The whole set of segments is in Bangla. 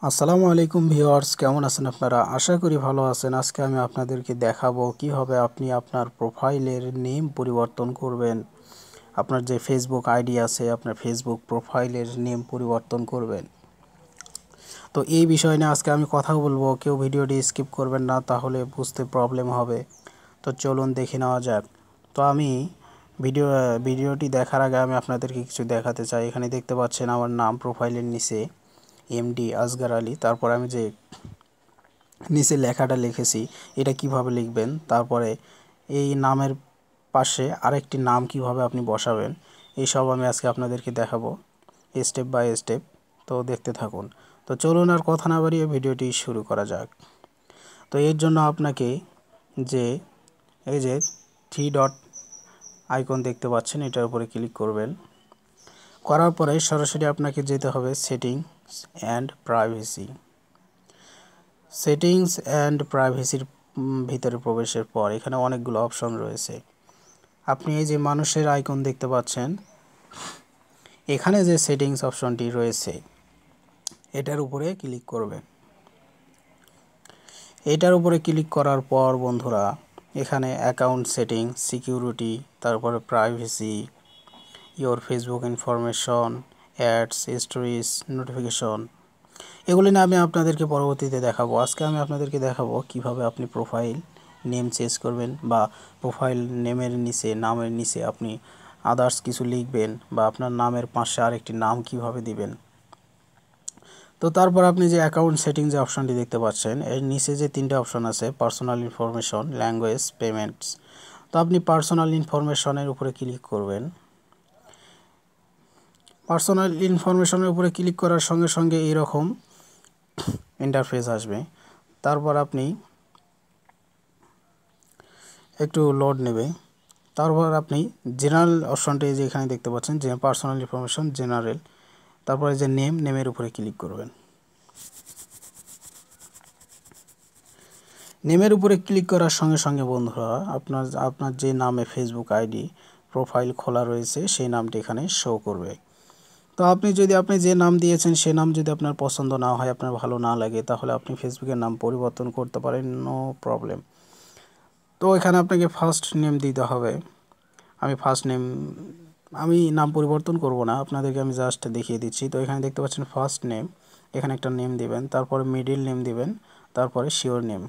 আসসালামু আলাইকুম ভিউয়ার্স, কেমন আছেন আপনারা? আশা করি ভালো আছেন। আজকে আমি আপনাদেরকে দেখাবো কিভাবে আপনি আপনার প্রোফাইলের নেম পরিবর্তন করবেন। আপনার যে ফেসবুক আইডি আছে, আপনার ফেসবুক প্রোফাইলের নেম পরিবর্তন করবেন। তো এই বিষয় নিয়ে আজকে আমি কথা বলবো। কেউ ভিডিওটি স্কিপ করবেন না, তাহলে বুঝতে প্রবলেম হবে। তো চলুন দেখে নেওয়া যাক। তো আমি ভিডিওটি দেখার আগে আমি আপনাদেরকে কিছু দেখাতে চাই। এখানে দেখতে পাচ্ছেন আমার নাম প্রোফাইলের নিচে এমডি আসগার আলী। তারপর আমি যে নিচে লেখাটা লিখেছি এটা কিভাবে লিখবেন, তারপরে এই নামের পাশে আরেকটি নাম কিভাবে আপনি বসাবেন, এই সব আমি আজকে আপনাদেরকে দেখাবো স্টেপ বাই স্টেপ। তো দেখতে থাকুন। তো চলুন আর কথা না বাড়িয়ে ভিডিওটি শুরু করা যাক। তো এর জন্য আপনাকে যে এই যে 3 ডট আইকন দেখতে পাচ্ছেন, এটার উপরে ক্লিক করবেন। করার পরে সরাসরি আপনাকে যেতে হবে settings and privacy. Settings and প্রাইভেসির ভিতরে প্রবেশের পর এখানে অনেকগুলো অপশন রয়েছে। আপনি এই যে মানুষের আইকন দেখতে পাচ্ছেন, এখানে যে সেটিংস অপশনটি রয়েছে এটার উপরে ক্লিক করবেন। এটার উপরে ক্লিক করার পর বন্ধুরা, এখানে অ্যাকাউন্ট সেটিং, সিকিউরিটি, তারপরে privacy, your Facebook information, ads, stories, notification, এগুলি না আমি আপনাদেরকে পরবর্তীতে দেখাবো। আজকে আমি আপনাদেরকে দেখাবো কিভাবে আপনি প্রোফাইল নেম চেঞ্জ করবেন, বা প্রোফাইল নেমের নিচে, নামের নিচে আপনি আদার্স কিছু লিখবেন, বা আপনার নামের পাশে আরেকটি নাম কিভাবে দিবেন। তো তারপর আপনি যে অ্যাকাউন্ট সেটিং যে অপশনটি দেখতে পাচ্ছেন, এর নিচে যে 3টে অপশন আছে, পার্সোনাল ইনফরমেশন, ল্যাঙ্গুয়েজ, পেমেন্টস। তো আপনি পার্সোনাল ইনফরমেশনের উপরে ক্লিক করবেন। পার্সোনাল ইনফরমেশনের উপরে ক্লিক করার সঙ্গে সঙ্গে এইরকম ইন্টারফেস আসবে। তারপর আপনি একটু লোড নেবে। তারপর আপনি জেনারেল অপশনটি যে এখানে দেখতে পাচ্ছেন, যে পার্সোনাল ইনফরমেশন জেনারেল, তারপরে যে নেমের উপরে ক্লিক করবেন। নেমের উপরে ক্লিক করার সঙ্গে সঙ্গে বন্ধুরা, আপনার যে নামে ফেসবুক আইডি প্রোফাইল খোলা রয়েছে সেই নামটি এখানে শো করবে। তো আপনি যে নাম দিয়েছেন সে নাম যদি আপনার পছন্দ না হয়, আপনার ভালো না লাগে, তাহলে আপনি ফেসবুকের নাম পরিবর্তন করতে পারেন, নো প্রবলেম। তো এখানে আপনাকে ফার্স্ট নেম দিতে হবে। আমি নাম পরিবর্তন করব না, আপনাদেরকে আমি জাস্ট দেখিয়ে দিচ্ছি। তো এখানে দেখতে পাচ্ছেন ফার্স্ট নেম, এখানে একটা নেম দিবেন, তারপরে মিডিল নেম দিবেন, তারপরে শিওর নেম,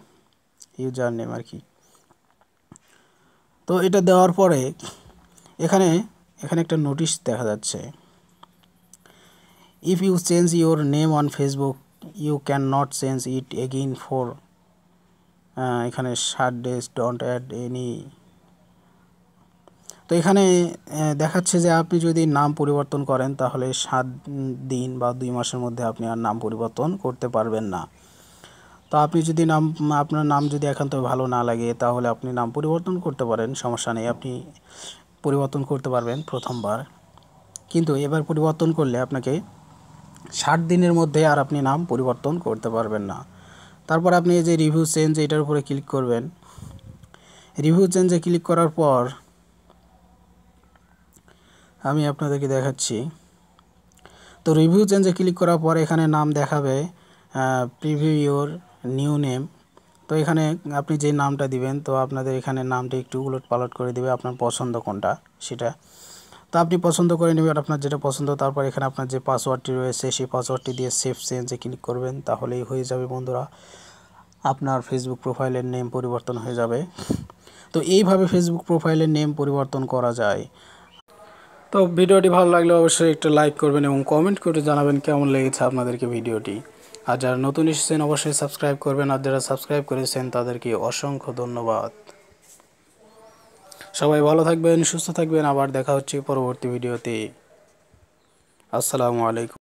ইউজার নেম আর কি। তো এটা দেওয়ার পরে এখানে একটা নোটিশ দেখা যাচ্ছে, if you change your name on Facebook you can not change it again for এখানে 7 days, ডোন্ট অ্যাড এনি। তো এখানে দেখাচ্ছে যে আপনি যদি নাম পরিবর্তন করেন তাহলে 7 দিন বা 2 মাসের মধ্যে আপনি আর নাম পরিবর্তন করতে পারবেন না। তো আপনি যদি আপনার নাম যদি একান্ত ভালো না লাগে, তাহলে আপনি নাম পরিবর্তন করতে পারেন, সমস্যা নেই, আপনি পরিবর্তন করতে পারবেন প্রথমবার। কিন্তু এবার পরিবর্তন করলে আপনাকে 60 দিনের মধ্যে আর আপনি নাম পরিবর্তন করতে পারবেন না। তারপর আপনি এই যে রিভিউ চেঞ্জ, এটার উপরে ক্লিক করবেন। রিভিউ চেঞ্জে ক্লিক করার পর আমি আপনাদেরকে দেখাচ্ছি। তো রিভিউ চেঞ্জে ক্লিক করার পর এখানে নাম দেখাবে প্রিভিউ ইওর নিউ নেম। তো এখানে আপনি যে নামটা দিবেন, তো আপনাদের এখানে নামটা একটু উলট পালট করে দিবে, আপনার পছন্দ কোনটা সেটা। তো আপনি পছন্দ করে নেবেন আপনার যেটা পছন্দ। তারপর এখানে আপনার যে পাসওয়ার্ডটি রয়েছে সেই পাসওয়ার্ডটি দিয়ে সেভ চেঞ্জে ক্লিক করবেন, তাহলেই হয়ে যাবে বন্ধুরা, আপনার ফেসবুক প্রোফাইলের নেম পরিবর্তন হয়ে যাবে। তো এইভাবে ফেসবুক প্রোফাইলের নেম পরিবর্তন করা যায়। তো ভিডিওটি ভালো লাগলে অবশ্যই একটা লাইক করবেন এবং কমেন্ট করে জানাবেন কেমন লেগেছে আপনাদেরকে ভিডিওটি। আর যারা নতুন এসেছেন অবশ্যই সাবস্ক্রাইব করবেন, আর যারা সাবস্ক্রাইব করেছেন তাদেরকে অসংখ্য ধন্যবাদ। সবাই ভালো থাকবেন, সুস্থ থাকবেন, আবার দেখা হচ্ছে পরবর্তী ভিডিওতে। আসসালামু আলাইকুম।